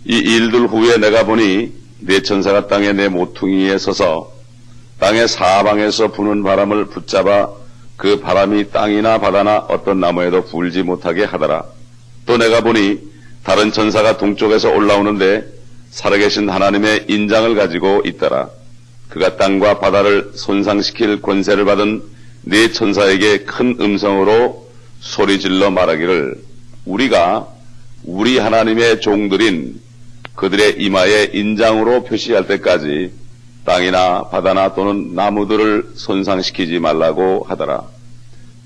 이 일들 후에 내가 보니 네 천사가 땅에 내 모퉁이에 서서 땅의 사방에서 부는 바람을 붙잡아 그 바람이 땅이나 바다나 어떤 나무에도 불지 못하게 하더라. 또 내가 보니 다른 천사가 동쪽에서 올라오는데 살아계신 하나님의 인장을 가지고 있더라. 그가 땅과 바다를 손상시킬 권세를 받은 네 천사에게 큰 음성으로 소리질러 말하기를 우리가 우리 하나님의 종들인 그들의 이마에 인장으로 표시할 때까지 땅이나 바다나 또는 나무들을 손상시키지 말라고 하더라.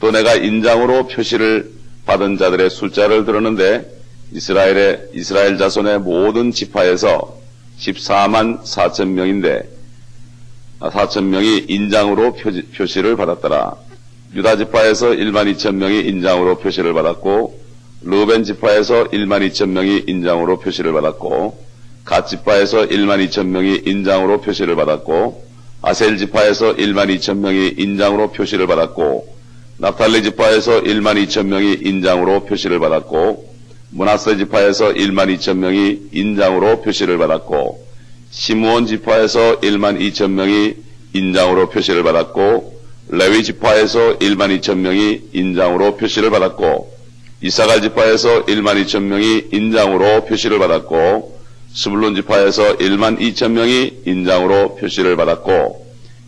또 내가 인장으로 표시를 받은 자들의 숫자를 들었는데 이스라엘 자손의 모든 지파에서 14만 4천 명인데 4천 명이 인장으로 표시를 받았더라. 유다 지파에서 1만 2천 명이 인장으로 표시를 받았고 르벤 지파에서 1만 2천 명이 인장으로 표시를 받았고 갓 지파에서 1만 2천 명이 인장으로 표시를 받았고 아셀 지파에서 1만 2천 명이 인장으로 표시를 받았고 납달리 지파에서 1만 2천 명이 인장으로 표시를 받았고 므낫세 지파에서 1만 2천 명이 인장으로 표시를 받았고 시므온 지파에서 1만 2천 명이 인장으로 표시를 받았고 레위 지파에서 1만 2천 명이 인장으로 표시를 받았고 이사갈 지파에서 1만 2천 명이 인장으로 표시를 받았고 스불론 지파에서 1만 2천 명이 인장으로 표시를 받았고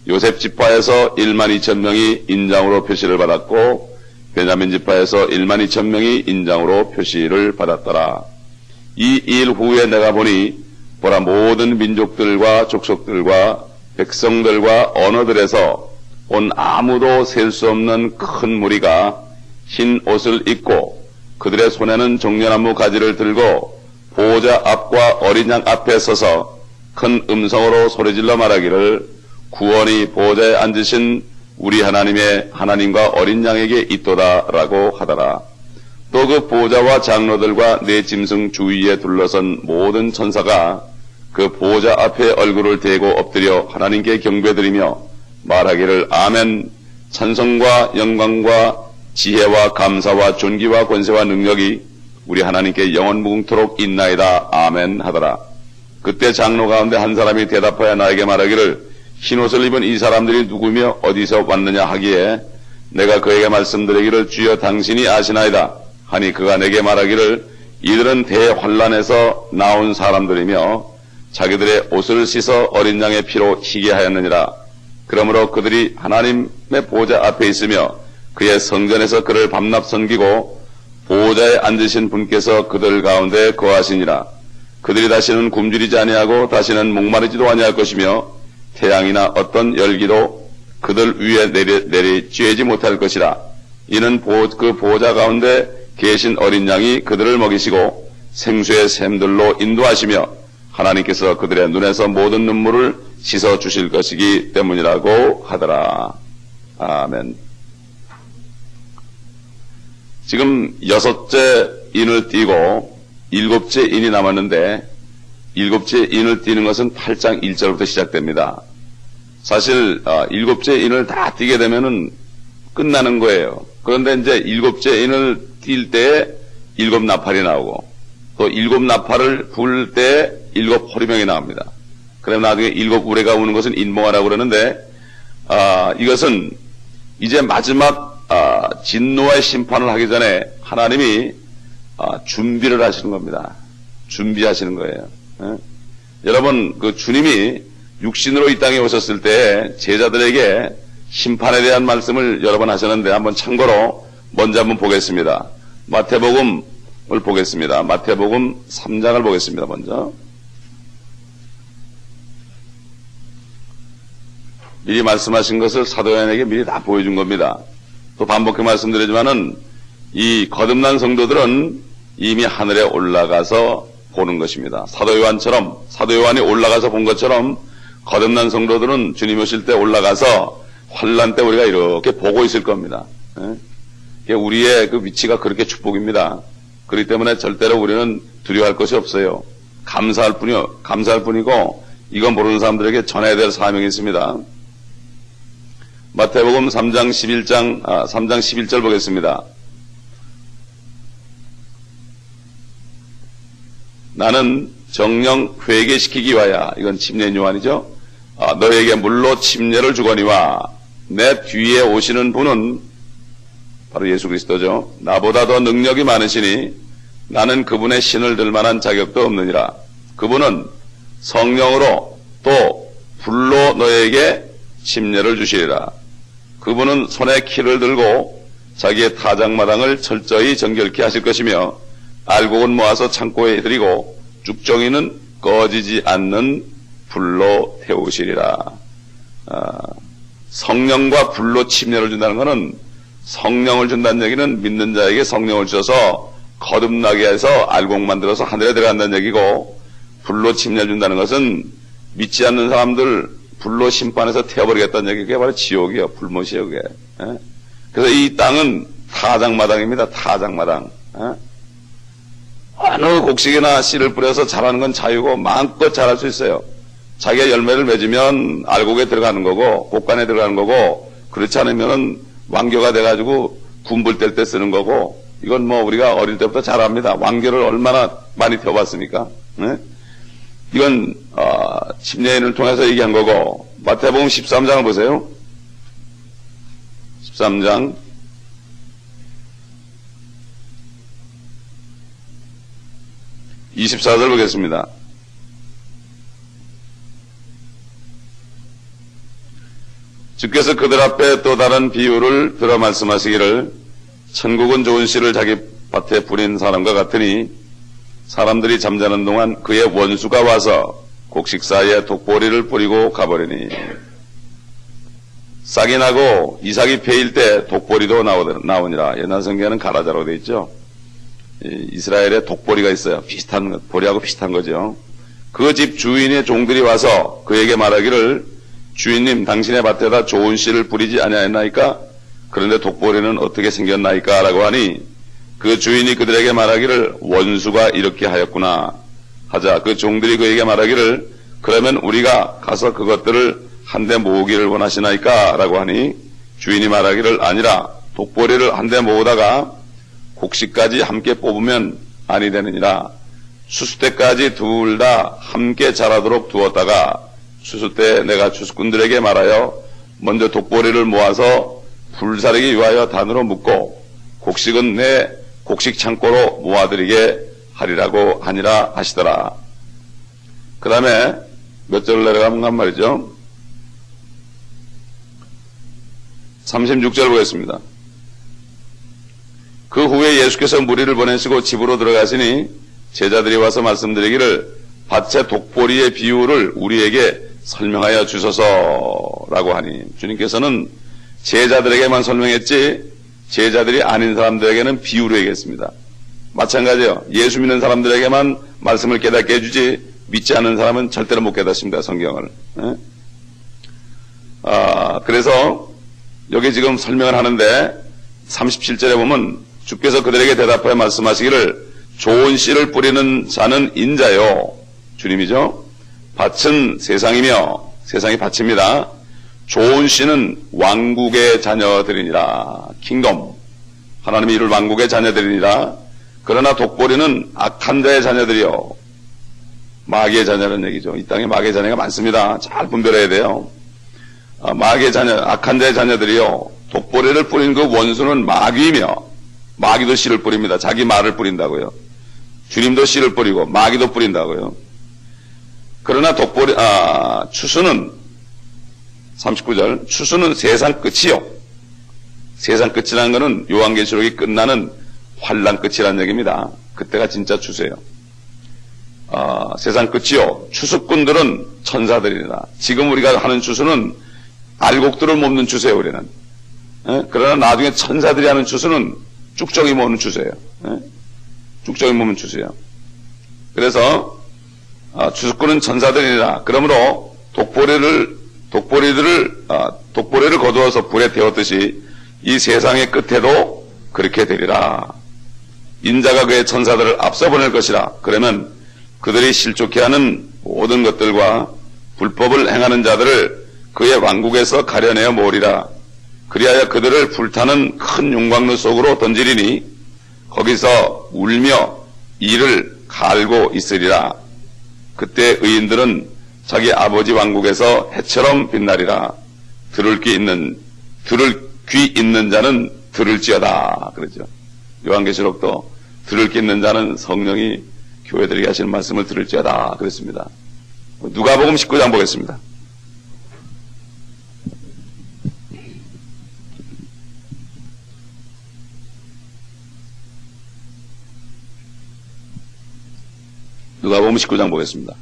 요셉 지파에서 1만 2천 명이 인장으로 표시를 받았고 베냐민 지파에서 1만 2천 명이 인장으로 표시를 받았더라. 이 일 후에 내가 보니 보라 모든 민족들과 족속들과 백성들과 언어들에서 온 아무도 셀 수 없는 큰 무리가 흰 옷을 입고 그들의 손에는 종려나무 가지를 들고 보호자 앞과 어린 양 앞에 서서 큰 음성으로 소리질러 말하기를 구원이 보호자에 앉으신 우리 하나님의 하나님과 어린 양에게 있도다라고 하더라. 또 그 보호자와 장로들과 네 짐승 주위에 둘러선 모든 천사가 그 보호자 앞에 얼굴을 대고 엎드려 하나님께 경배드리며 말하기를 아멘. 찬송과 영광과 지혜와 감사와 존귀와 권세와 능력이 우리 하나님께 영원 무궁토록 있나이다. 아멘 하더라. 그때 장로 가운데 한 사람이 대답하여 나에게 말하기를 흰옷을 입은 이 사람들이 누구며 어디서 왔느냐 하기에 내가 그에게 말씀드리기를 주여 당신이 아시나이다 하니 그가 내게 말하기를 이들은 대환란에서 나온 사람들이며 자기들의 옷을 씻어 어린 양의 피로 희게 하였느니라. 그러므로 그들이 하나님의 보호자 앞에 있으며 그의 성전에서 그를 밤낮 섬기고 보호자에 앉으신 분께서 그들 가운데 거하시니라. 그들이 다시는 굶주리지 아니하고 다시는 목마르지도 아니할 것이며 태양이나 어떤 열기도 그들 위에 내리쬐지 못할 것이라. 이는 그 보호자 가운데 계신 어린 양이 그들을 먹이시고 생수의 샘들로 인도하시며 하나님께서 그들의 눈에서 모든 눈물을 씻어 주실 것이기 때문이라고 하더라. 아멘. 지금 6째 인을 띄고 7째 인이 남았는데 7째 인을 띄는 것은 8장 1절부터 시작됩니다. 사실 7째 인을 다 띄게 되면은 끝나는 거예요. 그런데 이제 7째 인을 띌 때에 7나팔이 나오고 또 7나팔을 불 때 7호리병이 나옵니다. 그럼 나중에 7우레가 우는 것은 인봉하라고 그러는데 이것은 이제 마지막 진노의 심판을 하기 전에 하나님이 준비를 하시는 겁니다. 준비하시는 거예요. 여러분 그 주님이 육신으로 이 땅에 오셨을 때 제자들에게 심판에 대한 말씀을 여러 번 하셨는데 한번 참고로 먼저 한번 보겠습니다. 마태복음을 보겠습니다. 마태복음 3장을 보겠습니다. 먼저 미리 말씀하신 것을 사도 요한에게 미리 다 보여준 겁니다. 또 반복해 말씀드리지만은 이 거듭난 성도들은 이미 하늘에 올라가서 보는 것입니다. 사도 요한이 올라가서 본 것처럼 거듭난 성도들은 주님 오실 때 올라가서 환난 때 우리가 이렇게 보고 있을 겁니다. 우리의 그 위치가 그렇게 축복입니다. 그렇기 때문에 절대로 우리는 두려워할 것이 없어요. 감사할 뿐이고 이건 모르는 사람들에게 전해야 될 사명이 있습니다. 마태복음 3장 11절 보겠습니다. 나는 정령 회개시키기 위하여, 이건 침례인 요한이죠. 너에게 물로 침례를 주거니와 내 뒤에 오시는 분은 바로 예수 그리스도죠. 나보다 더 능력이 많으시니 나는 그분의 신을 들 만한 자격도 없느니라. 그분은 성령으로 또 불로 너에게 침례를 주시리라. 그분은 손에 키를 들고 자기의 타작마당을 철저히 정결케 하실 것이며 알곡은 모아서 창고에 들이고 쭉정이는 꺼지지 않는 불로 태우시리라. 성령과 불로 침례를 준다는 것은, 성령을 준다는 얘기는 믿는 자에게 성령을 주셔서 거듭나게 해서 알곡 만들어서 하늘에 들어간다는 얘기고, 불로 침례를 준다는 것은 믿지 않는 사람들 불로 심판해서 태워버리겠다는 얘기. 그게 바로 지옥이에요. 불못이에요, 그게. 그래서 이 땅은 타작마당입니다. 타작마당. 어느 곡식이나 씨를 뿌려서 자라는 건 자유고 마음껏 자랄 수 있어요. 자기가 열매를 맺으면 알곡에 들어가는 거고 곡간에 들어가는 거고, 그렇지 않으면은 왕겨가 돼가지고 군불 뗄 때 쓰는 거고, 이건 뭐 우리가 어릴 때부터 잘 압니다. 왕겨를 얼마나 많이 태워봤습니까? 이건 침례인을 통해서 얘기한 거고, 마태복음 13장을 보세요. 13장 24절 보겠습니다. 주께서 그들 앞에 또 다른 비유를 들어 말씀하시기를, 천국은 좋은 씨를 자기 밭에 뿌린 사람과 같으니 사람들이 잠자는 동안 그의 원수가 와서 곡식 사이에 독보리를 뿌리고 가버리니, 싹이 나고 이삭이 패일 때 독보리도 나오니라. 옛날 성경에는 가라자라고 되어 있죠. 이스라엘에 독보리가 있어요. 비슷한, 보리하고 비슷한 거죠. 그 집 주인의 종들이 와서 그에게 말하기를, 주인님, 당신의 밭에다 좋은 씨를 뿌리지 아니하였나이까? 그런데 독보리는 어떻게 생겼나이까? 라고 하니, 그 주인이 그들에게 말하기를, 원수가 이렇게 하였구나 하자 그 종들이 그에게 말하기를, 그러면 우리가 가서 그것들을 한 대 모으기를 원하시나이까? 라고 하니, 주인이 말하기를, 아니라 독보리를 한 대 모으다가 곡식까지 함께 뽑으면 아니 되느니라. 추수 때까지 둘 다 함께 자라도록 두었다가 추수 때 내가 추수꾼들에게 말하여 먼저 독보리를 모아서 불사르기 위하여 단으로 묶고 곡식은 내 곡식 창고로 모아드리게 하리라고 하니라 하시더라. 그 다음에 몇 절을 내려가면 말이죠. 36절 보겠습니다. 그 후에 예수께서 무리를 보내시고 집으로 들어가시니 제자들이 와서 말씀드리기를, 밭의 독보리의 비유를 우리에게 설명하여 주소서라고 하니, 주님께서는 제자들에게만 설명했지 제자들이 아닌 사람들에게는 비유로 얘기했습니다. 마찬가지예요. 예수 믿는 사람들에게만 말씀을 깨닫게 해주지 믿지 않는 사람은 절대로 못 깨닫습니다. 성경을. 그래서 여기 지금 설명을 하는데 37절에 보면 주께서 그들에게 대답하여 말씀하시기를, 좋은 씨를 뿌리는 자는 인자요, 주님이죠. 밭은 세상이며, 세상이 밭입니다. 좋은 씨는 왕국의 자녀들이니라. 킹덤, 하나님이 이룰 왕국의 자녀들이니라. 그러나 독보리는 악한 자의 자녀들이요, 마귀의 자녀라는 얘기죠. 이 땅에 마귀의 자녀가 많습니다. 잘 분별해야 돼요. 마귀의 자녀, 악한 자의 자녀들이요, 독보리를 뿌린 그 원수는 마귀이며, 마귀도 씨를 뿌립니다. 자기 말을 뿌린다고요. 주님도 씨를 뿌리고 마귀도 뿌린다고요. 그러나 추수는 39절, 추수는 세상 끝이요. 세상 끝이라는 것은 요한계시록이 끝나는 환란 끝이라는 얘기입니다. 그때가 진짜 추수예요. 세상 끝이요. 추수꾼들은 천사들이라. 지금 우리가 하는 추수는 알곡들을 뽑는 추수예요, 우리는. 그러나 나중에 천사들이 하는 추수는 쭉정이 모으는 추수예요. 쭉정이 모으는 추수예요. 그래서 추수꾼은 천사들이라. 그러므로 독보리를 거두어서 불에 태웠듯이 이 세상의 끝에도 그렇게 되리라. 인자가 그의 천사들을 앞서 보낼 것이라. 그러면 그들이 실족해 하는 모든 것들과 불법을 행하는 자들을 그의 왕국에서 가려내어 모으리라. 그리하여 그들을 불타는 큰 용광로 속으로 던지리니 거기서 울며 이를 갈고 있으리라. 그때 의인들은 자기 아버지 왕국에서 해처럼 빛나리라. 들을 귀 있는 자는 들을지어다. 그러죠. 요한계시록도 들을 귀 있는 자는 성령이 교회들에게 하시는 말씀을 들을지어다. 그랬습니다. 누가복음 19장 보겠습니다. 누가복음 19장 보겠습니다.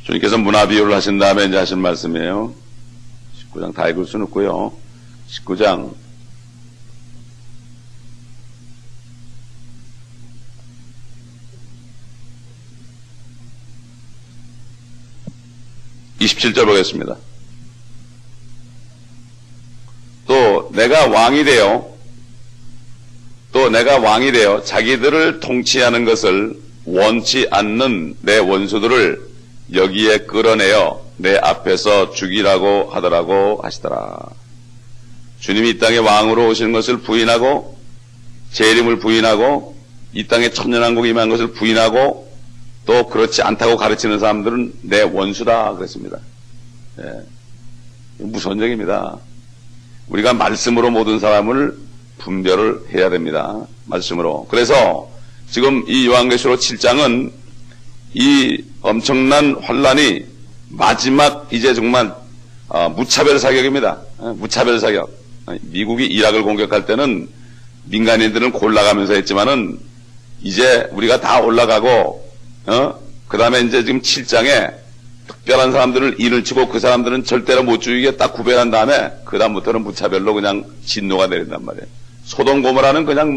주님께서 문화비유를 하신 다음에 이제 하신 말씀이에요. 19장 다 읽을 수는 없고요. 19장 27절 보겠습니다. 또 내가 왕이 되어 자기들을 통치하는 것을 원치 않는 내 원수들을 여기에 끌어내어 내 앞에서 죽이라고 하더라고 하시더라. 주님이 이 땅에 왕으로 오시는 것을 부인하고 재림을 부인하고 이 땅에 천년왕국이 임한 것을 부인하고 또 그렇지 않다고 가르치는 사람들은 내 원수다 그랬습니다. 예. 무서운 얘기입니다. 우리가 말씀으로 모든 사람을 분별을 해야 됩니다. 말씀으로. 그래서 지금 이 요한계시록 7장은 이 엄청난 환란이 마지막 이제 정말 무차별 사격입니다. 무차별 사격. 미국이 이락을 공격할 때는 민간인들은 골라가면서 했지만은 이제 우리가 다 올라가고 그 다음에 이제 지금 7장에 특별한 사람들을 인을 치고 그 사람들은 절대로 못 죽이게 딱 구별한 다음에 그 다음부터는 무차별로 그냥 진노가 내린단 말이에요. 소돔고모라는 그냥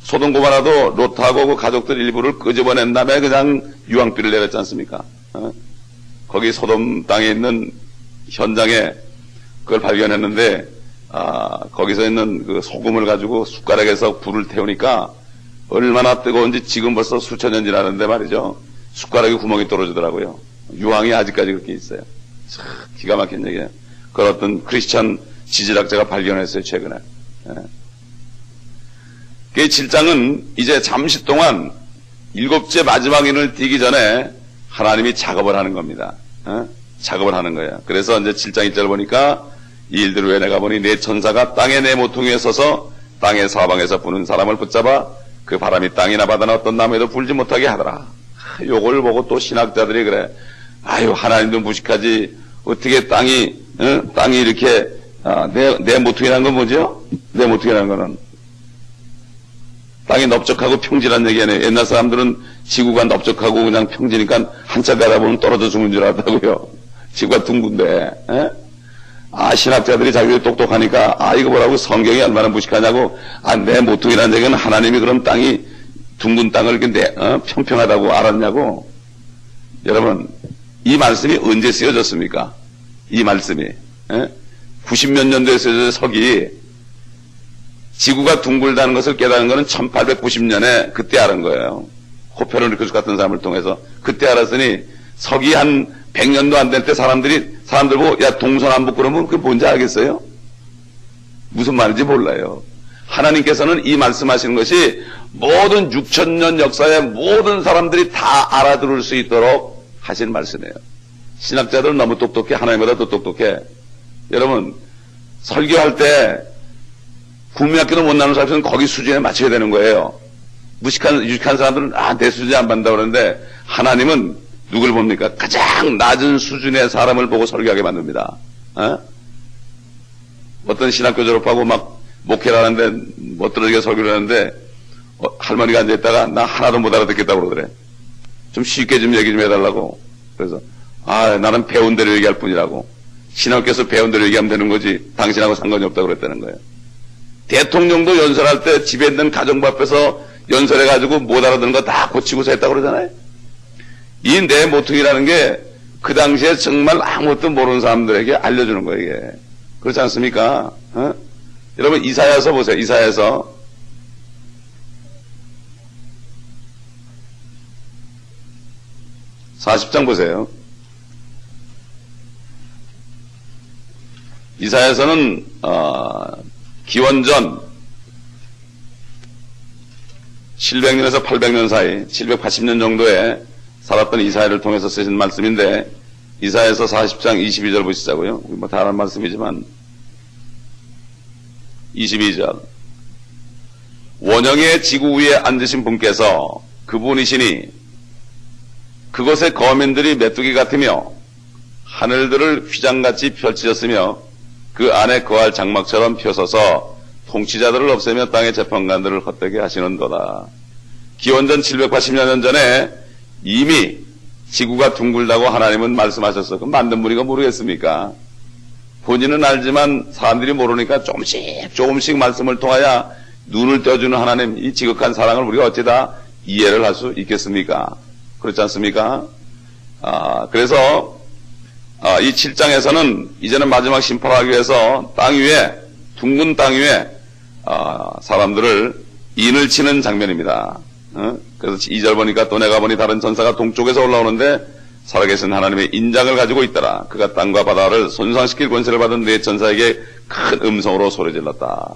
소돔고모라도 롯하고 그 가족들 일부를 끄집어낸 다음에 그냥 유황비를 내렸지 않습니까? 거기 소돔 땅에 있는 현장에 그걸 발견했는데 거기서 있는 그 소금을 가지고 숟가락에서 불을 태우니까 얼마나 뜨거운지 지금 벌써 수천 년 지나는데 말이죠. 숟가락에 구멍이 떨어지더라고요. 유황이 아직까지 그렇게 있어요. 참 기가 막힌 얘기예요. 그걸 어떤 크리스천 지질학자가 발견했어요, 최근에. 그 7장은 이제 잠시 동안 7째 마지막 인을 띄기 전에 하나님이 작업을 하는 겁니다. 작업을 하는 거예요. 그래서 이제 7장 1절 보니까 이 일들 후에 내가 보니 내 천사가 땅의 내 모퉁이에 서서 땅의 사방에서 부는 사람을 붙잡아 그 바람이 땅이나 바다나 어떤 나무에도 불지 못하게 하더라. 요걸 보고 또 신학자들이 그래. 아유, 하나님도 무식하지. 어떻게 땅이 이렇게, 내 모퉁이라는 건 뭐죠? 내 모퉁이라는 거는. 땅이 넓적하고 평지란 얘기 아니에요. 옛날 사람들은 지구가 넓적하고 그냥 평지니까 한참 가다 보면 떨어져 죽는 줄 알았다고요. 지구가 둥근데. 신학자들이 자기들이 똑똑하니까, 이거 뭐라고 성경이 얼마나 무식하냐고, 내 모퉁이라는 얘기는 하나님이 그럼 땅이, 둥근 땅을 이렇게 평평하다고 알았냐고. 여러분, 이 말씀이 언제 쓰여졌습니까? 이 말씀이. 90몇 년도에 쓰여진 석이, 지구가 둥글다는 것을 깨달은 것은 1890년에 그때 알은 거예요. 코페르니쿠스 같은 사람을 통해서. 그때 알았으니, 석이 한 100년도 안 될 때 사람들 보고, 야, 동서남북 그러면 그게 뭔지 알겠어요? 무슨 말인지 몰라요. 하나님께서는 이 말씀하시는 것이 모든 6천년 역사의 모든 사람들이 다 알아들을 수 있도록 하신 말씀이에요. 신학자들은 너무 똑똑해. 하나님보다 더 똑똑해. 여러분, 설교할 때 국민학교도 못 나오는 사람들은 거기 수준에 맞춰야 되는 거예요. 유식한 사람들은 내 수준에 안 받는다 그러는데 하나님은 누굴 봅니까? 가장 낮은 수준의 사람을 보고 설교하게 만듭니다. 어떤 신학교 졸업하고 막 목회를 하는데 멋들어지게 설교를 하는데 할머니가 앉아있다가 나 하나도 못 알아듣겠다고 그러더래. 좀 쉽게 좀 얘기 좀 해달라고. 그래서 나는 배운 대로 얘기할 뿐이라고. 신학교에서 배운 대로 얘기하면 되는 거지 당신하고 상관이 없다고 그랬다는 거예요. 대통령도 연설할 때 집에 있는 가정부 앞에서 연설해가지고 못 알아듣는 거 다 고치고서 했다고 그러잖아요. 이 내 모퉁이라는 게 그 당시에 정말 아무것도 모르는 사람들에게 알려주는 거예요, 이게. 그렇지 않습니까? 여러분, 이사야서 보세요, 이사야서. (40장) 보세요. 이사야서는 기원전 700년에서 800년 사이 780년 정도에 살았던 이사야를 통해서 쓰신 말씀인데 이사야에서 40장 22절 보시자고요. 뭐 다른 말씀이지만 22절 원형의 지구 위에 앉으신 분께서 그분이시니 그곳의 거민들이 메뚜기 같으며 하늘들을 휘장같이 펼치셨으며 그 안에 거할 장막처럼 펴서서 통치자들을 없애며 땅의 재판관들을 헛되게 하시는도다. 기원전 780년 전에 이미 지구가 둥글다고 하나님은 말씀하셨어. 그럼 만든 분이가 모르겠습니까? 본인은 알지만 사람들이 모르니까 조금씩 말씀을 통하여 눈을 떼어주는 하나님, 이 지극한 사랑을 우리가 어찌다 이해를 할 수 있겠습니까? 그렇지 않습니까? 그래서 이 7장에서는 이제는 마지막 심판을 하기 위해서 땅 위에, 둥근 땅 위에 사람들을 인을 치는 장면입니다. 그래서 2절 보니까 또 내가 보니 다른 천사가 동쪽에서 올라오는데 살아계신 하나님의 인장을 가지고 있더라. 그가 땅과 바다를 손상시킬 권세를 받은 네 천사에게 큰 음성으로 소리질렀다.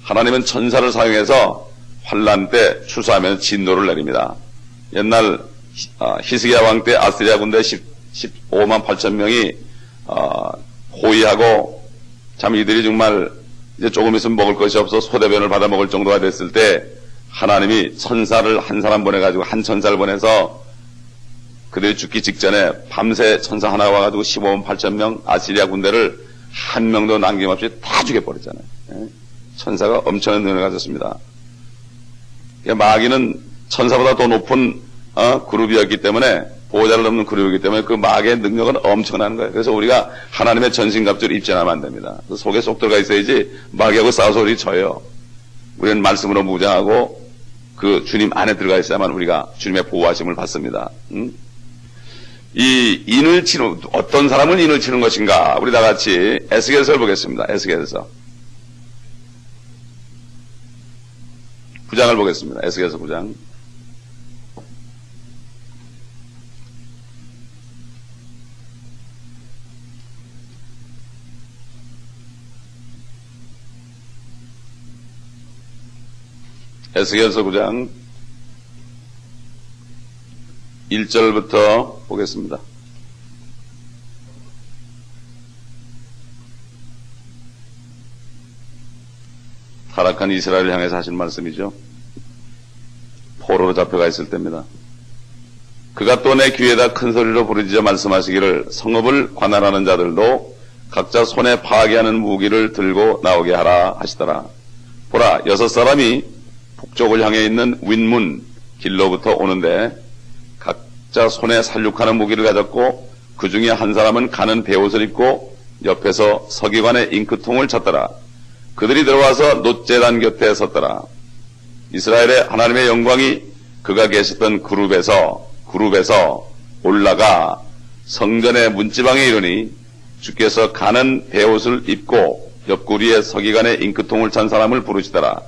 하나님은 천사를 사용해서 환란 때 추수하면 진노를 내립니다. 옛날 히스기야 왕 때 아스리아 군대 15만 8천 명이 호위하고 참 이들이 정말 이제 조금 있으면 먹을 것이 없어 소대변을 받아 먹을 정도가 됐을 때 하나님이 천사를 한 사람 보내가지고 한 천사를 보내서 그들이 죽기 직전에 밤새 천사 하나 와가지고 15만 8천 명 아시리아 군대를 한 명도 남김없이 다 죽여버렸잖아요. 천사가 엄청난 능력을 가졌습니다. 마귀는 천사보다 더 높은 그룹이었기 때문에 보호자를 넘는 그룹이기 때문에 그 마귀의 능력은 엄청난 거예요. 그래서 우리가 하나님의 전신갑주를 입전하면 안 됩니다. 그 속에 쏙 들어가 있어야지 마귀하고 싸워서 우리 져요. 우리는 말씀으로 무장하고 그 주님 안에 들어가 있어야만 우리가 주님의 보호하심을 받습니다. 이 인을 치는, 어떤 사람은 인을 치는 것인가? 우리 다 같이 에스겔서를 보겠습니다. 에스겔서 9장을 보겠습니다. 에스겔서 9장. 에스겔서 9장 1절부터 보겠습니다. 타락한 이스라엘을 향해서 하신 말씀이죠. 포로로 잡혀가 있을 때입니다. 그가 또 내 귀에다 큰 소리로 부르짖어 말씀하시기를 성읍을 관할하는 자들도 각자 손에 파괴하는 무기를 들고 나오게 하라 하시더라. 보라, 6사람이 북쪽을 향해 있는 윗문 길로부터 오는데 각자 손에 살육하는 무기를 가졌고 그 중에 한 사람은 가는 베옷을 입고 옆에서 서기관의 잉크통을 찼더라. 그들이 들어와서 놋제단 곁에 섰더라. 이스라엘의 하나님의 영광이 그가 계셨던 그룹에서 올라가 성전의 문지방에 이르니 주께서 가는 베옷을 입고 옆구리에 서기관의 잉크통을 찬 사람을 부르시더라.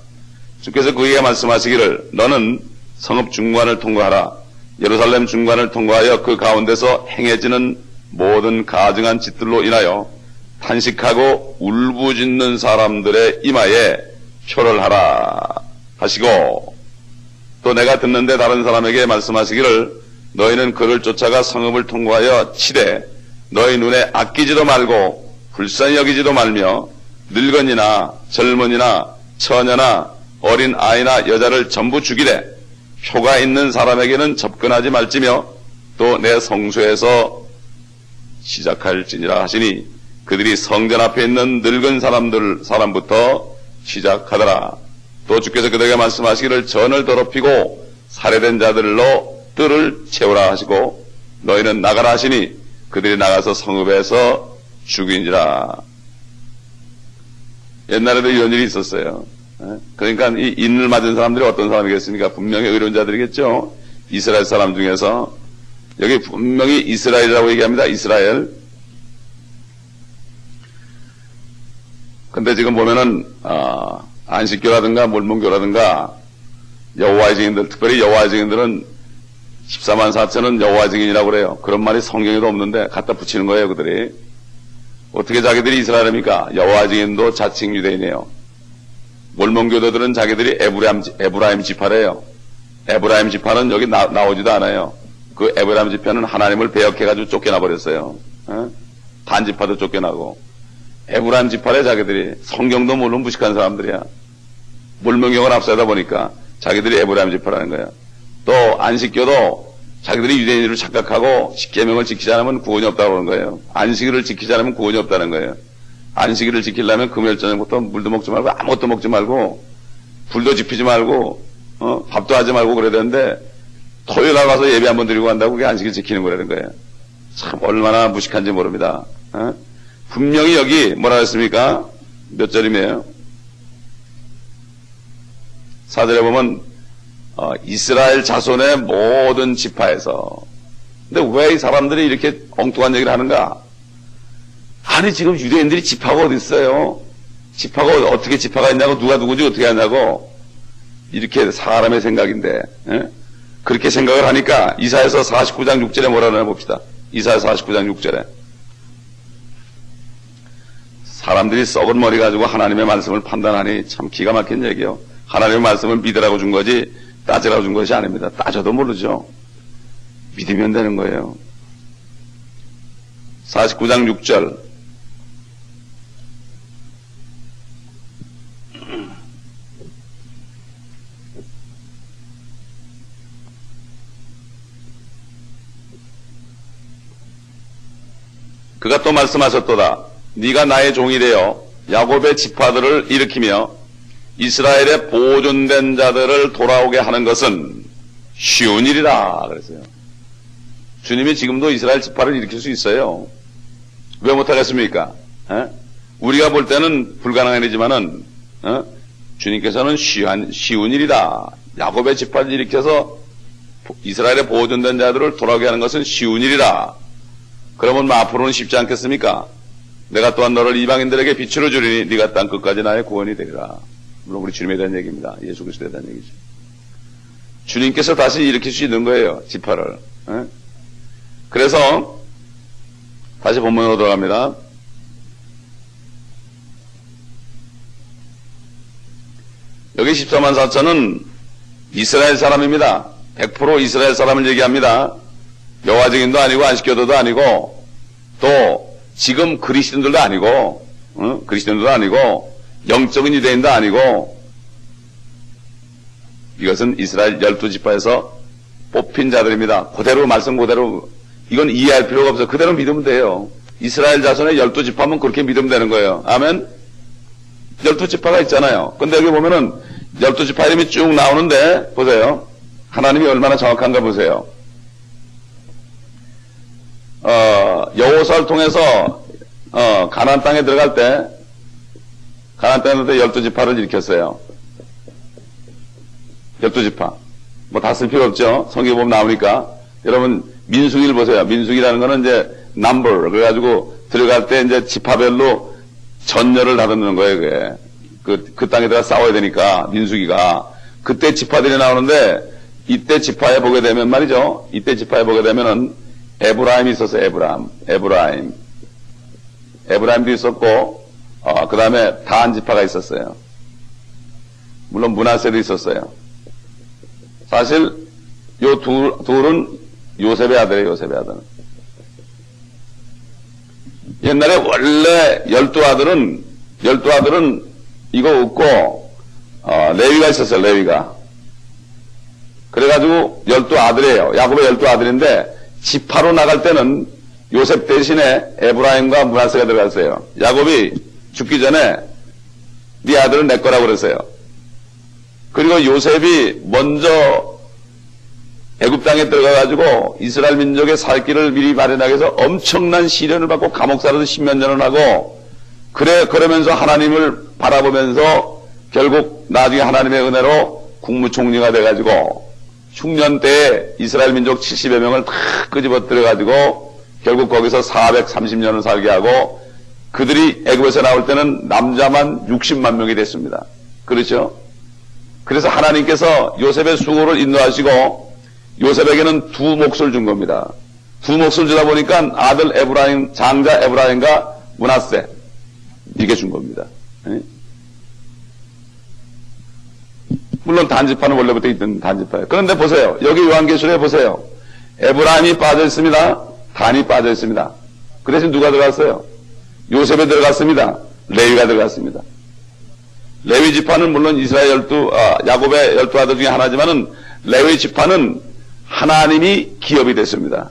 주께서 그에게 말씀하시기를 너는 성읍 중관을 통과하라. 예루살렘 중관을 통과하여 그 가운데서 행해지는 모든 가증한 짓들로 인하여 탄식하고 울부짖는 사람들의 이마에 표를 하라 하시고 또 내가 듣는데 다른 사람에게 말씀하시기를 너희는 그를 쫓아가 성읍을 통과하여 치되 너희 눈에 아끼지도 말고 불쌍히 여기지도 말며 늙은이나 젊은이나 처녀나 어린 아이나 여자를 전부 죽이되 표가 있는 사람에게는 접근하지 말지며 또 내 성소에서 시작할지니라 하시니 그들이 성전 앞에 있는 늙은 사람부터 시작하더라. 또 주께서 그들에게 말씀하시기를 전을 더럽히고 살해된 자들로 뜰을 채우라 하시고 너희는 나가라 하시니 그들이 나가서 성읍에서 죽인지라. 옛날에도 이런 일이 있었어요. 그러니까 이 인을 맞은 사람들이 어떤 사람이겠습니까? 분명히 의로운 자들이겠죠. 이스라엘 사람 중에서 여기 분명히 이스라엘이라고 얘기합니다. 이스라엘. 근데 지금 보면은 안식교라든가 몰문교라든가 여호와의 증인들, 특별히 여호와의 증인들은 14만 4천은 여호와의 증인이라고 그래요. 그런 말이 성경에도 없는데 갖다 붙이는 거예요, 그들이. 어떻게 자기들이 이스라엘입니까? 여호와의 증인도 자칭 유대인이에요. 몰몬교도들은 자기들이 에브라임 지파래요. 에브라임 지파는 여기 나오지도 않아요. 그 에브라임 지파는 하나님을 배역해가지고 쫓겨나 버렸어요. 단지파도 쫓겨나고. 에브라임 지파래 자기들이. 성경도 물론 무식한 사람들이야. 몰몬경을 앞세다 보니까 자기들이 에브라임 지파라는 거야. 또 안식교도 자기들이 유대인으로 착각하고 십계명을 지키지 않으면 구원이 없다고 그러는 거예요. 안식일을 지키지 않으면 구원이 없다는 거예요. 안식일을 지키려면 금요일 저녁부터 물도 먹지 말고 아무것도 먹지 말고 불도 지피지 말고 밥도 하지 말고 그래야 되는데 토요일 날 가서 예배 한번 드리고 간다고 그게 안식일 지키는 거라는 거예요. 참 얼마나 무식한지 모릅니다. 분명히 여기 뭐라 했습니까? 몇 절이에요? 4절에 보면 이스라엘 자손의 모든 지파에서. 근데 왜 이 사람들이 이렇게 엉뚱한 얘기를 하는가? 아니 지금 유대인들이 지파가 어디 있어요? 지파가 어떻게 지파가 있냐고 누가 누구지 어떻게 하냐고 이렇게 사람의 생각인데 그렇게 생각을 하니까 이사야서 49장 6절에 뭐라나 봅시다. 이사야 49장 6절에 사람들이 썩은 머리 가지고 하나님의 말씀을 판단하니 참 기가 막힌 얘기요. 하나님의 말씀을 믿으라고 준 거지 따지라고 준 것이 아닙니다. 따져도 모르죠. 믿으면 되는 거예요. 49장 6절 그가 또 말씀하셨도다. 네가 나의 종이 되어 야곱의 지파들을 일으키며 이스라엘의 보존된 자들을 돌아오게 하는 것은 쉬운 일이다 그랬어요. 주님이 지금도 이스라엘 지파를 일으킬 수 있어요. 왜 못하겠습니까? 우리가 볼 때는 불가능한 일이지만은 주님께서는 쉬운 일이다. 야곱의 지파를 일으켜서 이스라엘의 보존된 자들을 돌아오게 하는 것은 쉬운 일이다. 그러면 앞으로는 쉽지 않겠습니까? 내가 또한 너를 이방인들에게 빛으로 주리니 네가 땅 끝까지 나의 구원이 되리라. 물론 우리 주님에 대한 얘기입니다. 예수 그리스도에 대한 얘기죠. 주님께서 다시 일으킬 수 있는 거예요. 지파를. 그래서 다시 본문으로 돌아갑니다. 여기 14만 4천은 이스라엘 사람입니다. 100% 이스라엘 사람을 얘기합니다. 여호와 증인도 아니고 안식교도도 아니고 또 지금 그리스도인들도 아니고 그리스도인들도 아니고 영적인 유대인도 아니고 이것은 이스라엘 12지파에서 뽑힌 자들입니다. 그대로 말씀 그대로 이건 이해할 필요가 없어요. 그대로 믿으면 돼요. 이스라엘 자손의 12지파면 그렇게 믿으면 되는 거예요. 아멘. 12지파가 있잖아요. 근데 여기 보면은 12지파 이름이 쭉 나오는데 보세요. 하나님이 얼마나 정확한가 보세요. 여호수아를 통해서 가나안 땅에 들어갈 때 가나안 땅에 들어갈 때 12지파를 일으켰어요. 12지파. 뭐 다 쓸 필요 없죠. 성경에 보면 나오니까. 여러분 민수기를 보세요. 민수기라는 거는 이제 넘버 그래가지고 들어갈 때 이제 지파별로 전열을 나누는 거예요. 그게 그 땅에 들어가 싸워야 되니까 민수기가 그때 지파들이 나오는데 이때 지파에 보게 되면 말이죠. 이때 지파에 보게 되면은 에브라임이 있었어요. 에브라임도 있었고 그 다음에 단 지파가 있었어요. 물론 므낫세도 있었어요. 사실 요 둘은 요셉의 아들이에요. 요셉의 아들은. 옛날에 원래 12아들은 이거 없고 레위가 있었어요. 레위가. 그래가지고 12아들이에요. 야곱의 12아들인데 지파로 나갈 때는 요셉 대신에 에브라임과 므낫세가 들어갔어요. 야곱이 죽기 전에 네 아들은 내 거라고 그랬어요. 그리고 요셉이 먼저 애굽 땅에 들어가가지고 이스라엘 민족의 살 길을 미리 마련하기 위해서 엄청난 시련을 받고 감옥살이도 10몇 년을 하고 그러면서 하나님을 바라보면서 결국 나중에 하나님의 은혜로 국무총리가 돼가지고 흉년 때에 이스라엘 민족 70여 명을 다 끄집어뜨려가지고 결국 거기서 430년을 살게 하고 그들이 애굽에서 나올 때는 남자만 60만 명이 됐습니다. 그렇죠? 그래서 하나님께서 요셉의 수고를 인도하시고 요셉에게는 두 몫을 준 겁니다. 두 몫을 주다 보니까 아들 에브라임, 장자 에브라임과 므낫세 이게 준 겁니다. 물론 단지파는 원래부터 있던 단지파예요. 그런데 보세요. 여기 요한계시록에 보세요. 에브라임이 빠져 있습니다. 단이 빠져 있습니다. 그 대신 누가 들어갔어요? 요셉에 들어갔습니다. 레위가 들어갔습니다. 레위 지파는 물론 이스라엘 야곱의 12아들 중에 하나지만은 레위 지파는 하나님이 기업이 됐습니다.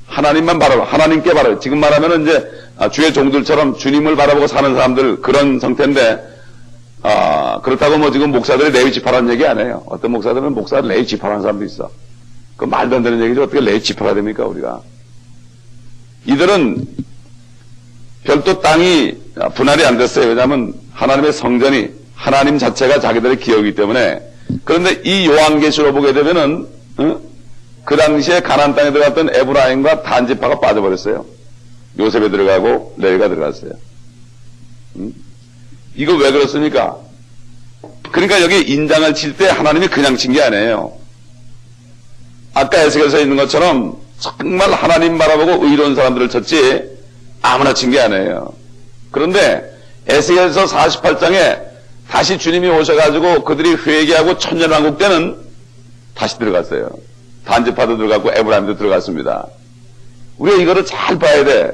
하나님만 바라봐. 하나님께 바라봐. 지금 말하면은 이제 주의 종들처럼 주님을 바라보고 사는 사람들 그런 상태인데 그렇다고 뭐 지금 목사들이 레위 지파라는 얘기 안 해요. 어떤 목사들은 레위 지파라는 사람도 있어. 그 말도 안 되는 얘기죠. 어떻게 레위 지파가 됩니까, 우리가? 이들은 별도 땅이 분할이 안 됐어요. 왜냐하면 하나님의 성전이 하나님 자체가 자기들의 기업이기 때문에. 그런데 이 요한계시록 보게 되면은 그 당시에 가나안 땅에 들어갔던 에브라임과 단지파가 빠져버렸어요. 요셉에 들어가고 레위가 들어갔어요. 이거 왜 그렇습니까? 그러니까 여기 인장을 칠 때 하나님이 그냥 친 게 아니에요. 아까 에스겔서에 있는 것처럼 정말 하나님 바라보고 의로운 사람들을 쳤지 아무나 친 게 아니에요. 그런데 에스겔서 48장에 다시 주님이 오셔가지고 그들이 회개하고 천년왕국 때는 다시 들어갔어요. 단지파도 들어갔고 에브라임도 들어갔습니다. 우리가 이거를 잘 봐야 돼.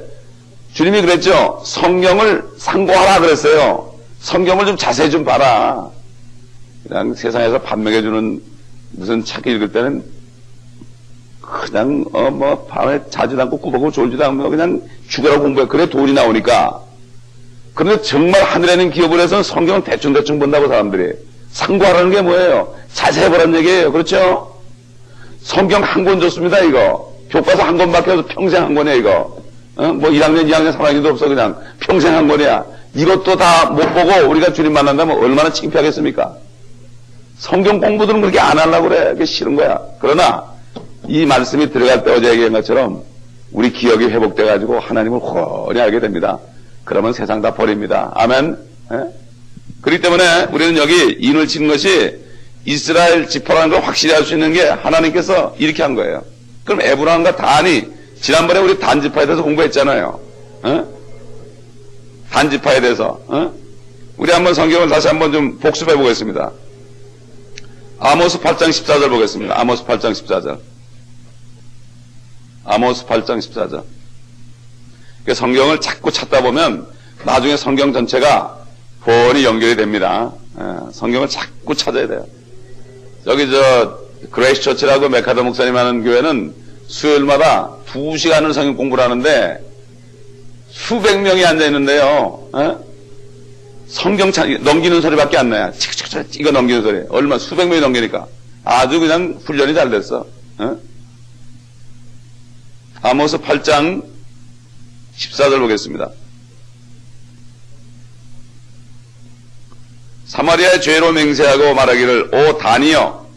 주님이 그랬죠. 성경을 상고하라 그랬어요. 성경을 좀 자세히 좀 봐라. 그냥 세상에서 반명해주는 무슨 책 읽을 때는 그냥 밤에 자지도 않고 꾸벅꾸벅 졸지도 않고 그냥 죽어라 공부해. 그래 돈이 나오니까. 그런데 정말 하늘에 있는 기업을 해서는 성경은 대충대충 본다고 사람들이. 상고하라는 게 뭐예요? 자세히 보라는 얘기예요. 그렇죠? 성경 한 권 줬습니다, 이거. 교과서 한 권밖에 없어. 평생 한 권이야, 이거. 뭐 1학년, 2학년, 3학년도 없어, 그냥. 평생 한 권이야. 이것도 다 못 보고 우리가 주님 만난다면 얼마나 창피하겠습니까? 성경 공부들은 그렇게 안 하려고 그래. 그게 싫은 거야. 그러나 이 말씀이 들어갈 때 어제 얘기한 것처럼 우리 기억이 회복돼가지고 하나님을 훤히 알게 됩니다. 그러면 세상 다 버립니다. 아멘. 그렇기 때문에 우리는 여기 인을 치는 것이 이스라엘 지파라는 걸 확실히 알 수 있는 게 하나님께서 이렇게 한 거예요. 그럼 에브라임과 단이 지난번에 우리 단지파에 대해서 공부했잖아요. 단지파에 대해서. 우리 한번 성경을 다시 한번 좀 복습해 보겠습니다. 아모스 8장 14절 보겠습니다. 아모스 8장 14절. 아모스 8장 14절. 성경을 자꾸 찾다 보면 나중에 성경 전체가 훤히 연결이 됩니다. 성경을 자꾸 찾아야 돼요. 여기 그레이스 처치라고 메카더 목사님 하는 교회는 수요일마다 2시간을 성경 공부를 하는데 수백 명이 앉아 있는데요. 성경 넘기는 소리밖에 안 나요. 칙칙칙 이거 넘기는 소리. 얼마 수백 명이 넘기니까 아주 그냥 훈련이 잘 됐어. 아모스 8장 14절 보겠습니다. 사마리아의 죄로 맹세하고 말하기를 오 단이여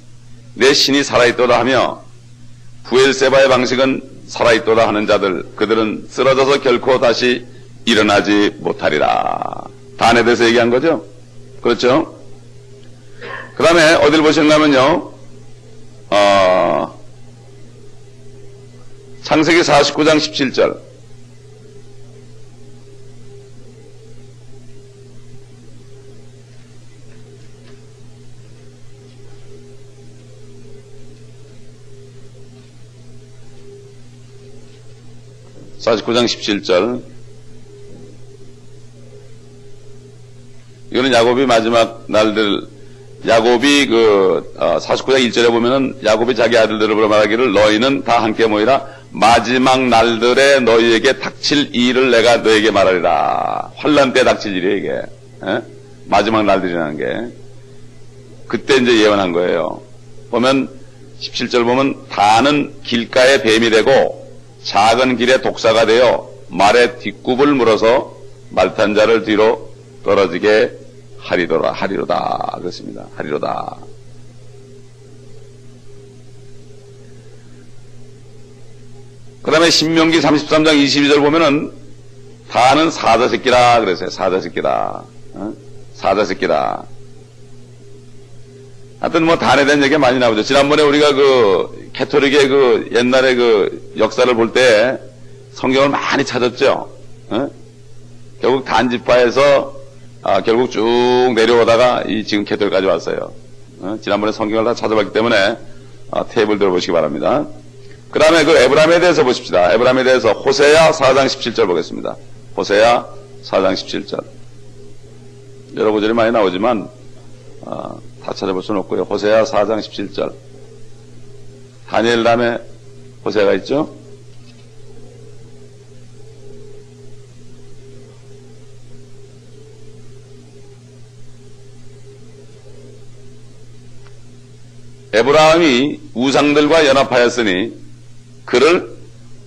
내 신이 살아있도다 하며 부엘세바의 방식은 살아있도다 하는 자들 그들은 쓰러져서 결코 다시 일어나지 못하리라. 단에 대해서 얘기한 거죠. 그렇죠? 그 다음에 어디를 보셨냐면요. 창세기 49장 17절. (49장 17절) 이거는 야곱이 마지막 날들, 야곱이 49장 1절에 보면은 야곱이 자기 아들들을 말하기를 너희는 다 함께 모이라 마지막 날들에 너희에게 닥칠 일을 내가 너희에게 말하리라. 환난 때 닥칠 일이에요, 이게. 마지막 날들이라는 게. 그때 이제 예언한 거예요. 보면 17절 보면 다는 길가에 뱀이 되고 작은 길에 독사가 되어 말의 뒷굽을 물어서 말탄 자를 뒤로 떨어지게 하리로다. 그렇습니다. 하리로다. 그 다음에 신명기 33장 22절 보면은 다는 사자새끼라 그랬어요. 사자새끼다. 사자새끼다. 하여튼 뭐 단에 대한 얘기가 많이 나오죠. 지난번에 우리가 캐토릭의 옛날의 역사를 볼 때 성경을 많이 찾았죠. 결국 단지파에서 결국 쭉 내려오다가 지금 캐토릭까지 왔어요. 지난번에 성경을 다 찾아봤기 때문에 테이블 들어보시기 바랍니다. 그 다음에 그 에브라임에 대해서 보십시다. 에브라임에 대해서 호세야 4장 17절 보겠습니다. 호세야 4장 17절. 여러 구절이 많이 나오지만 다 찾아볼 수는 없고요. 호세야 4장 17절. 다니엘 다음에 호세가 있죠. 에브라임이 우상들과 연합하였으니 그를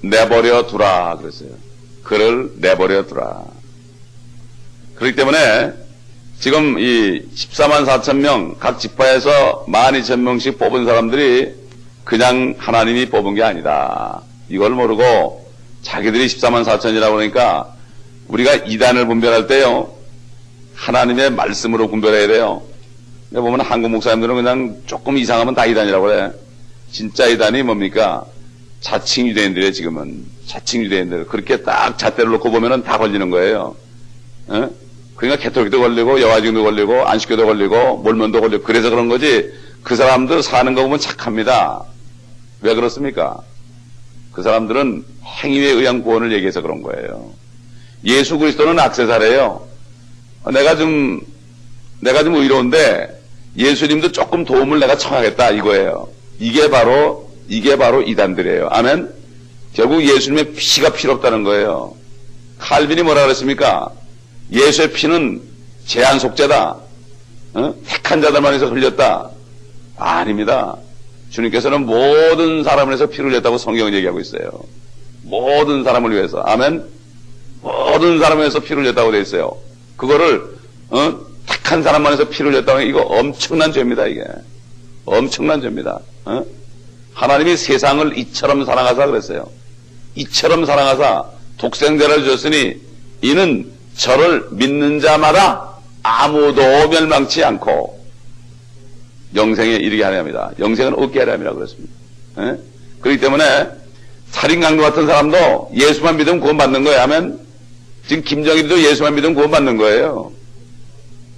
내버려 두라 그랬어요. 그를 내버려 두라. 그렇기 때문에 지금 이 14만 4천 명 각 지파에서 12,000명씩 뽑은 사람들이 그냥 하나님이 뽑은 게 아니다. 이걸 모르고 자기들이 14만 4천이라고 그러니까 우리가 이단을 분별할 때요, 하나님의 말씀으로 분별해야 돼요. 보면 한국 목사님들은 그냥 조금 이상하면 다 이단이라고 그래. 진짜 이단이 뭡니까? 자칭 유대인들이에요, 지금은. 자칭 유대인들. 그렇게 딱 잣대를 놓고 보면은 다 걸리는 거예요. 에? 그러니까 개톨릭도 걸리고, 여화증도 걸리고, 안식교도 걸리고, 몰몬도 걸리고, 그래서 그런 거지, 그 사람들 사는 거 보면 착합니다. 왜 그렇습니까? 그 사람들은 행위에 의한 구원을 얘기해서 그런 거예요. 예수 그리스도는 악세사래요. 내가 좀 의로운데, 예수님도 조금 도움을 내가 청하겠다, 이거예요. 이게 바로 이단들이에요. 아멘? 결국 예수님의 피가 필요 없다는 거예요. 칼빈이 뭐라 그랬습니까? 예수의 피는 제한 속죄다. 택한 자들만 해서 흘렸다. 아닙니다. 주님께서는 모든 사람을 위해서 피를 흘렸다고 성경은 얘기하고 있어요. 모든 사람을 위해서. 아멘? 모든 사람을 위해서 피를 흘렸다고 되어 있어요. 그거를 택한 사람만 해서 피를 흘렸다고 하면 이거 엄청난 죄입니다. 이게 엄청난 죄입니다. 하나님이 세상을 이처럼 사랑하사 그랬어요. 이처럼 사랑하사 독생자를 주셨으니 이는 저를 믿는 자마다 아무도 멸망치 않고 영생에 이르게 하려 합니다. 영생은 얻게 하려 함이라고 그랬습니다. 그렇기 때문에 살인 강도 같은 사람도 예수만 믿으면 구원받는 거예요. 하면 지금 김정일도 예수만 믿으면 구원받는 거예요.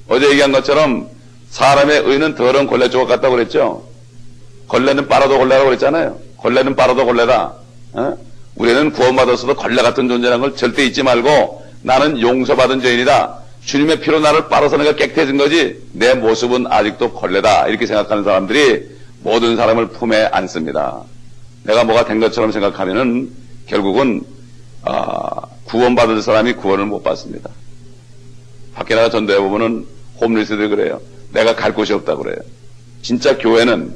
어제 얘기한 것처럼 사람의 의는 더러운 걸레 조각 같다고 그랬죠. 걸레는 빨아도 걸레라고 그랬잖아요. 걸레는 빨아도 걸레다. 우리는 구원받았어도 걸레 같은 존재라는 걸 절대 잊지 말고 나는 용서받은 죄인이다. 주님의 피로 나를 빨아서 내가 깨끗해진 거지 내 모습은 아직도 걸레다. 이렇게 생각하는 사람들이 모든 사람을 품에 안습니다. 내가 뭐가 된 것처럼 생각하면은 결국은 구원받을 사람이 구원을 못 받습니다. 밖에 나가 전도해 보면은 홈리스들이 그래요. 내가 갈 곳이 없다고 그래요. 진짜 교회는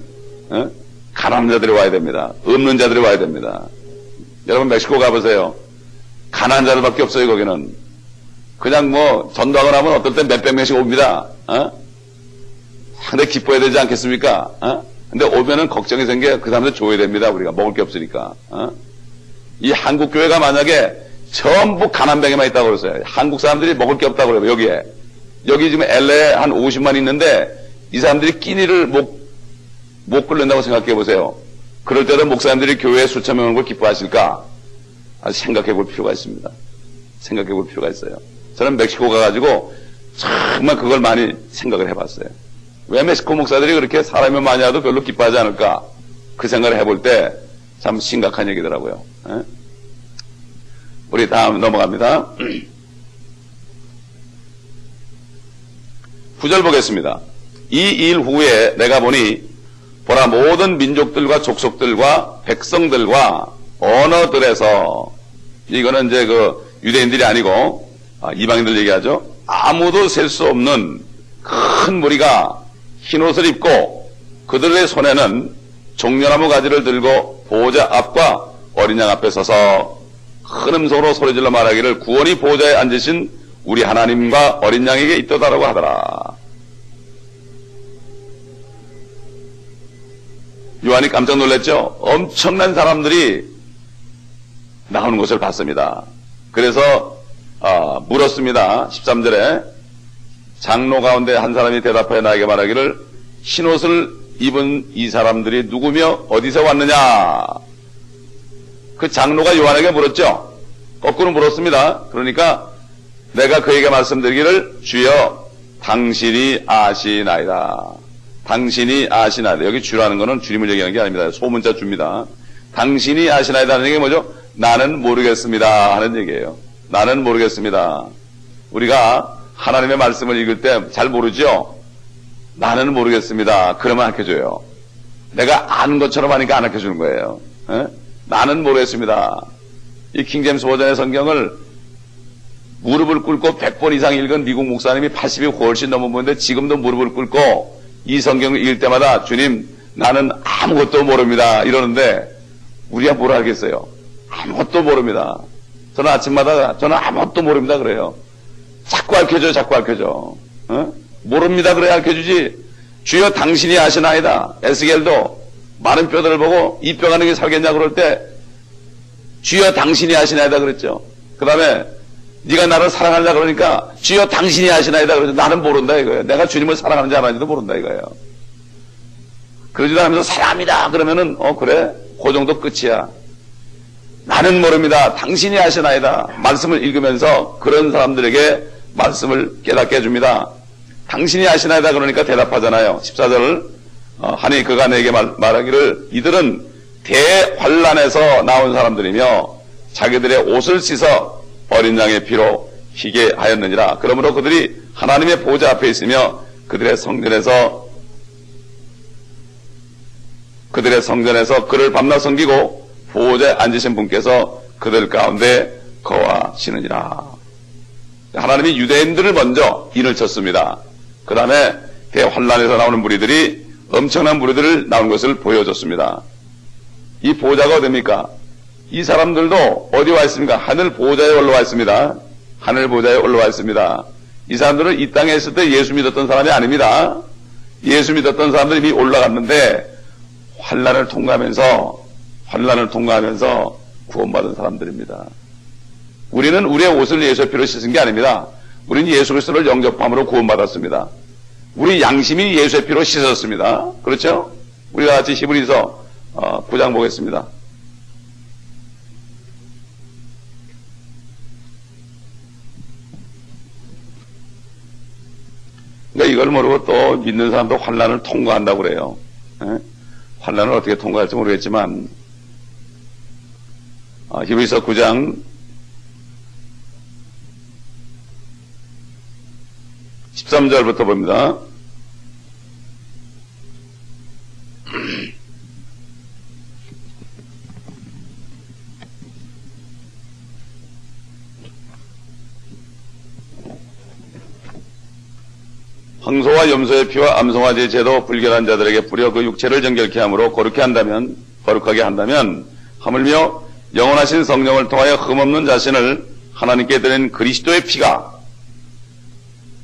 가난한 자들이 와야 됩니다. 없는 자들이 와야 됩니다. 여러분 멕시코 가보세요. 가난한 자들밖에 없어요. 거기는 그냥 뭐 전도하고 나면 어떨 땐 몇백 명씩 옵니다. 상당히 기뻐해야 되지 않겠습니까? 근데 오면은 걱정이 생겨. 그 사람들 줘야 됩니다. 우리가 먹을 게 없으니까. 이 한국 교회가 만약에 전부 가난뱅이만 있다고 그랬어요. 한국 사람들이 먹을 게 없다고 그래요. 여기에. 여기 지금 LA에 한 50만 있는데 이 사람들이 끼니를 못 끓는다고 생각해 보세요. 그럴 때도 목사님들이 교회에 수천 명 오는 걸 기뻐하실까? 아주 생각해 볼 필요가 있습니다. 생각해 볼 필요가 있어요. 저는 멕시코 가가지고 정말 그걸 많이 생각을 해봤어요. 왜 멕시코 목사들이 그렇게 사람이 많이 와도 별로 기뻐하지 않을까? 그 생각을 해볼 때 참 심각한 얘기더라고요. 우리 다음 넘어갑니다. 9절 보겠습니다. 이 일 후에 내가 보니 보라 모든 민족들과 족속들과 백성들과 언어들에서 이거는 이제 그 유대인들이 아니고 이방인들 얘기하죠. 아무도 셀 수 없는 큰 무리가 흰옷을 입고 그들의 손에는 종려나무 가지를 들고 보호자 앞과 어린 양 앞에 서서 큰 음성으로 소리질러 말하기를 구원이 보호자에 앉으신 우리 하나님과 어린 양에게 있도다라고 하더라. 요한이 깜짝 놀랐죠. 엄청난 사람들이 나오는 것을 봤습니다. 그래서 물었습니다. 13절에 장로 가운데 한 사람이 대답하여 나에게 말하기를 흰옷을 입은 이 사람들이 누구며 어디서 왔느냐. 그 장로가 요한에게 물었죠. 거꾸로 물었습니다. 그러니까 내가 그에게 말씀드리기를 주여 당신이 아시나이다. 당신이 아시나이다. 여기 주라는 거는 주님을 얘기하는 게 아닙니다. 소문자 주입니다. 당신이 아시나이다는 얘기 뭐죠? 나는 모르겠습니다 하는 얘기예요. 나는 모르겠습니다. 우리가 하나님의 말씀을 읽을 때 잘 모르죠? 나는 모르겠습니다. 그러면 알려줘요. 내가 아는 것처럼 하니까 안 알려주는 거예요. 에? 나는 모르겠습니다. 이 킹제임스 버전의 성경을 무릎을 꿇고 100번 이상 읽은 미국 목사님이 80이 훨씬 넘은 분인데 지금도 무릎을 꿇고 이 성경을 읽을 때마다 주님 나는 아무것도 모릅니다 이러는데 우리가 뭘 알겠어요? 아무것도 모릅니다. 저는 아침마다 저는 아무것도 모릅니다 그래요. 자꾸 알려줘요. 자꾸 알려줘. 어? 모릅니다 그래야 알려주지. 주여 당신이 아시나이다. 에스겔도 마른 뼈들을 보고 이 뼈가 너게 살겠냐 그럴 때 주여 당신이 아시나이다 그랬죠. 그 다음에 네가 나를 사랑하려 그러니까 주여 당신이 아시나이다 그러죠. 나는 모른다 이거예요. 내가 주님을 사랑하는지 안 하는지도 모른다 이거예요. 그러지도 않으면서 사랑합니다 그러면은 그래 그 정도 끝이야. 나는 모릅니다. 당신이 아시나이다. 말씀을 읽으면서 그런 사람들에게 말씀을 깨닫게 해줍니다. 당신이 아시나이다 그러니까 대답하잖아요. 14절 하니 그가 내게 말하기를 이들은 대환란에서 나온 사람들이며 자기들의 옷을 씻어 어린 양의 피로 희게 하였느니라. 그러므로 그들이 하나님의 보좌 앞에 있으며 그들의 성전에서 그를 밤낮 섬기고 보좌에 앉으신 분께서 그들 가운데 거하시느니라. 하나님이 유대인들을 먼저 인을 쳤습니다. 그 다음에 대환란에서 나오는 무리들이 엄청난 무리들을 나온 것을 보여줬습니다. 이 보좌가 어디입니까? 이 사람들도 어디 와 있습니까? 하늘 보좌에 올라와 있습니다. 하늘 보좌에 올라와 있습니다. 이 사람들은 이 땅에 있을 때 예수 믿었던 사람이 아닙니다. 예수 믿었던 사람들이 이미 올라갔는데 환란을 통과하면서 구원받은 사람들입니다. 우리는 우리의 옷을 예수의 피로 씻은 게 아닙니다. 우리는 예수 그리스도를 영접함으로 구원받았습니다. 우리 양심이 예수의 피로 씻었습니다. 그렇죠? 우리가 같이 히브리서 9장 보겠습니다. 그러니까 이걸 모르고 또 믿는 사람도 환란을 통과한다고 그래요. 환란을 어떻게 통과할지 모르겠지만 히브리서 9장 13절부터 봅니다. 황소와 염소의 피와 암송아지의 제도 불결한 자들에게 뿌려 그 육체를 정결케 함으로 거룩하게 한다면 하물며 영원하신 성령을 통하여 흠없는 자신을 하나님께 드린 그리스도의 피가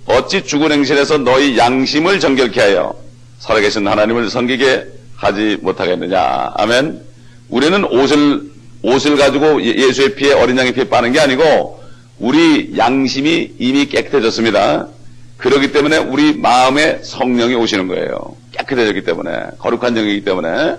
어찌 죽은 행실에서 너희 양심을 정결케 하여 살아계신 하나님을 섬기게 하지 못하겠느냐. 아멘. 우리는 옷을 가지고 예수의 피에 어린 양의 피에 빠는 게 아니고 우리 양심이 이미 깨끗해졌습니다. 그렇기 때문에 우리 마음에 성령이 오시는 거예요. 깨끗해졌기 때문에, 거룩한 영이기 때문에,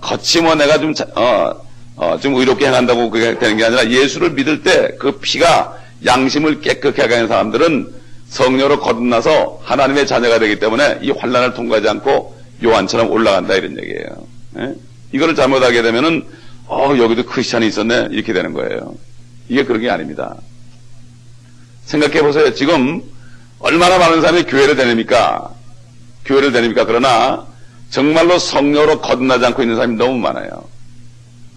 겉이 뭐 내가 좀 의롭게 행한다고 그게 되는 게 아니라 예수를 믿을 때 그 피가 양심을 깨끗하게 하는 사람들은 성령으로 거듭나서 하나님의 자녀가 되기 때문에 이 환란을 통과하지 않고 요한처럼 올라간다 이런 얘기예요. 예? 이거를 잘못하게 되면은 여기도 크리스찬이 있었네 이렇게 되는 거예요. 이게 그런 게 아닙니다. 생각해 보세요. 지금 얼마나 많은 사람이 교회를 다닙니까? 그러나 정말로 성령으로 거듭나지 않고 있는 사람이 너무 많아요.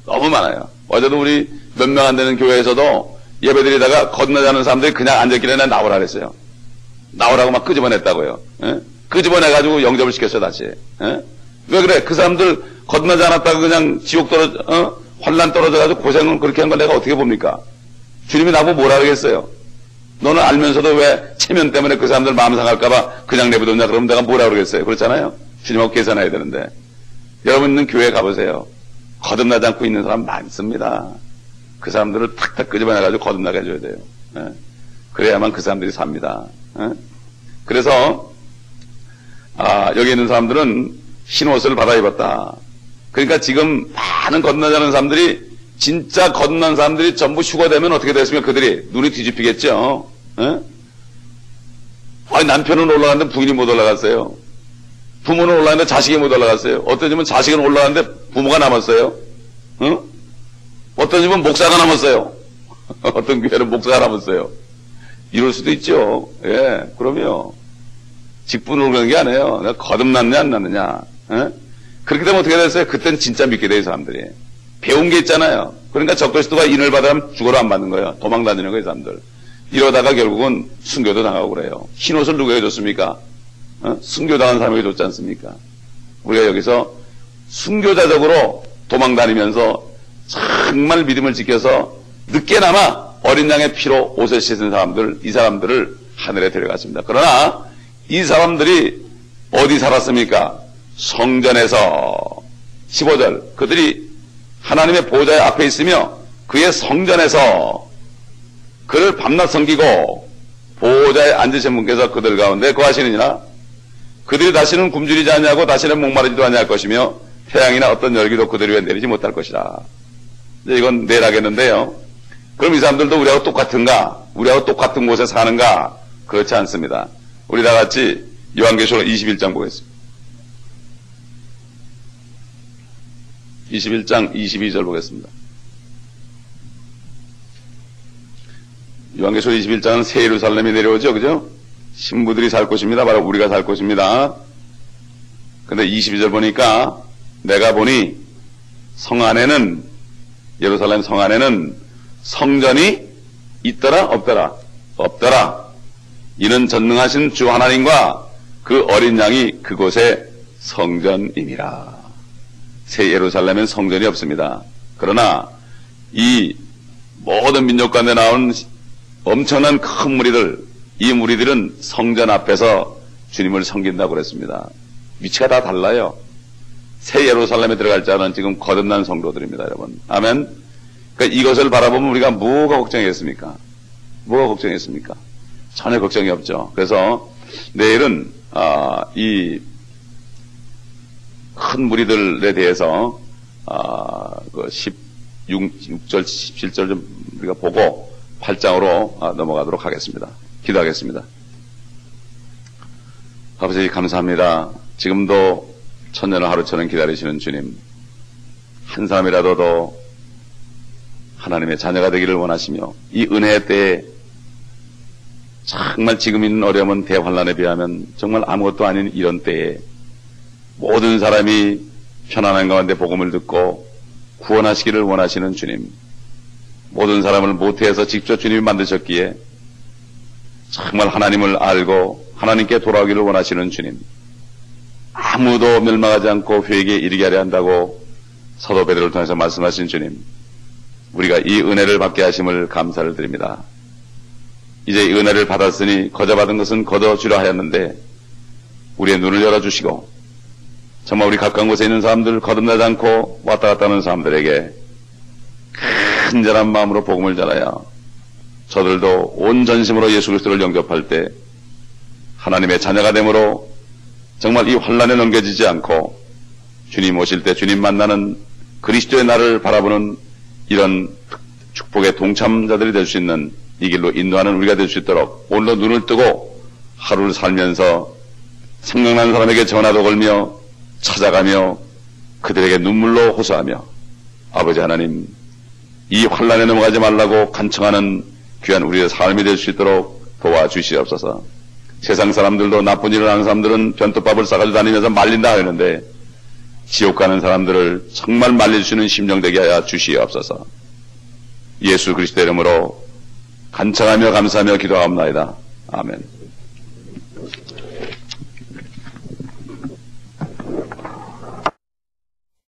너무 많아요. 어제도 우리 몇 명 안 되는 교회에서도 예배드리다가 거듭나지 않는 사람들이 그냥 앉았길래 나오라 그랬어요. 나오라고 막 끄집어냈다고요. 예? 끄집어내가지고 영접을 시켰어요, 다시. 예? 왜 그래? 그 사람들 거듭나지 않았다고 그냥 지옥 환란 떨어져가지고 고생을 그렇게 한 걸 내가 어떻게 봅니까? 주님이 나보고 뭐라 그러겠어요? 너는 알면서도 왜 체면 때문에 그 사람들 마음 상할까봐 그냥 내버렸냐? 그러면 내가 뭐라 그러겠어요? 그렇잖아요? 주님하고 계산해야 되는데. 여러분 있는 교회 가보세요. 거듭나지 않고 있는 사람 많습니다. 그 사람들을 탁탁 끄집어내가지고 거듭나게 해줘야 돼요. 예? 그래야만 그 사람들이 삽니다. 예? 그래서 여기 있는 사람들은 흰 옷을 받아 입었다. 그러니까 지금 많은 거듭나지 않은 사람들이 진짜 거듭난 사람들이 전부 휴거되면 어떻게 됐으면 그들이 눈이 뒤집히겠죠. 예? 아니 남편은 올라갔는데 부인이 못 올라갔어요. 부모는 올라갔는데 자식이 못 올라갔어요. 어떤 집은 자식은 올라갔는데 부모가 남았어요. 응? 어떤 집은 목사가 남았어요. 어떤 교회는 목사가 남았어요. 이럴 수도 있죠. 예, 그럼요. 직분으로 그런 게 아니에요. 내가 거듭났냐 안 났느냐. 예? 그렇게 되면 어떻게 됐어요? 그때는 진짜 믿게 돼요, 사람들이. 배운 게 있잖아요. 그러니까 적그리스도가 인을 받으면 죽어도 안 받는 거예요. 도망 다니는 거예요, 사람들. 이러다가 결국은 순교도 당하고 그래요. 흰옷을 누구에게 줬습니까? 순교당한 사람에게 줬지 않습니까? 우리가 여기서 순교자적으로 도망 다니면서 정말 믿음을 지켜서 늦게나마 어린 양의 피로 옷을 씻은 사람들, 이 사람들을 하늘에 데려갔습니다. 그러나 이 사람들이 어디 살았습니까? 성전에서. 15절. 그들이 하나님의 보좌의 앞에 있으며 그의 성전에서 그를 밤낮 섬기고 보좌에 앉으신 분께서 그들 가운데 거하시느니라. 그들이 다시는 굶주리지 아니하고 다시는 목마르지도 아니할 것이며 태양이나 어떤 열기도 그들 위에 내리지 못할 것이라. 이건 내라겠는데요. 그럼 이 사람들도 우리하고 똑같은가? 우리하고 똑같은 곳에 사는가? 그렇지 않습니다. 우리 다 같이 요한계시록 21장 보겠습니다. 21장 22절 보겠습니다. 요한계시록 21장은 새 예루살렘이 내려오죠. 그죠? 신부들이 살 곳입니다. 바로 우리가 살 곳입니다. 근데 22절 보니까 내가 보니 성 안에는, 예루살렘 성 안에는 성전이 있더라 없더라? 없더라. 이는 전능하신 주 하나님과 그 어린 양이 그곳의 성전임이라. 새 예루살렘엔 성전이 없습니다. 그러나 이 모든 민족 가운데 나온 엄청난 큰 무리들, 이 무리들은 성전 앞에서 주님을 섬긴다고 그랬습니다. 위치가 다 달라요. 새 예루살렘에 들어갈 자는 지금 거듭난 성도들입니다, 여러분. 아멘. 그러니까 이것을 바라보면 우리가 뭐가 걱정이겠습니까? 뭐가 걱정이겠습니까? 전혀 걱정이 없죠. 그래서 내일은 이 큰 무리들에 대해서 그 16절, 17절 좀 우리가 보고 8장으로 넘어가도록 하겠습니다. 기도하겠습니다. 아버지 감사합니다. 지금도 천년을 하루처럼 기다리시는 주님, 한 사람이라도 더 하나님의 자녀가 되기를 원하시며 이 은혜의 때에 정말 지금 있는 어려움은 대환란에 비하면 정말 아무것도 아닌 이런 때에 모든 사람이 편안한 가운데 복음을 듣고 구원하시기를 원하시는 주님, 모든 사람을 모태에서 직접 주님이 만드셨기에 정말 하나님을 알고 하나님께 돌아오기를 원하시는 주님, 아무도 멸망하지 않고 회개에 이르게 하려 한다고 사도 베드로를 통해서 말씀하신 주님, 우리가 이 은혜를 받게 하심을 감사를 드립니다. 이제 이 은혜를 받았으니 거저받은 것은 거둬주려 하였는데 우리의 눈을 열어주시고 정말 우리 가까운 곳에 있는 사람들, 거듭나지 않고 왔다 갔다 하는 사람들에게 간절한 마음으로 복음을 전하여 저들도 온 전심으로 예수 그리스도를 영접할 때 하나님의 자녀가 되므로 정말 이 환난에 넘겨지지 않고 주님 오실 때 주님 만나는 그리스도의 날을 바라보는 이런 축복의 동참자들이 될 수 있는 이 길로 인도하는 우리가 될 수 있도록 오늘도 눈을 뜨고 하루를 살면서 생각나는 사람에게 전화도 걸며 찾아가며 그들에게 눈물로 호소하며 아버지 하나님, 이 환난에 넘어가지 말라고 간청하는 귀한 우리의 삶이 될 수 있도록 도와주시옵소서. 세상 사람들도 나쁜 일을 하는 사람들은 변토밥을 싸가지고 다니면서 말린다 하는데 지옥 가는 사람들을 정말 말릴 수 있는 심령 되게 하여 주시옵소서. 예수 그리스도의 이름으로 간청하며 감사하며 기도하옵나이다. 아멘.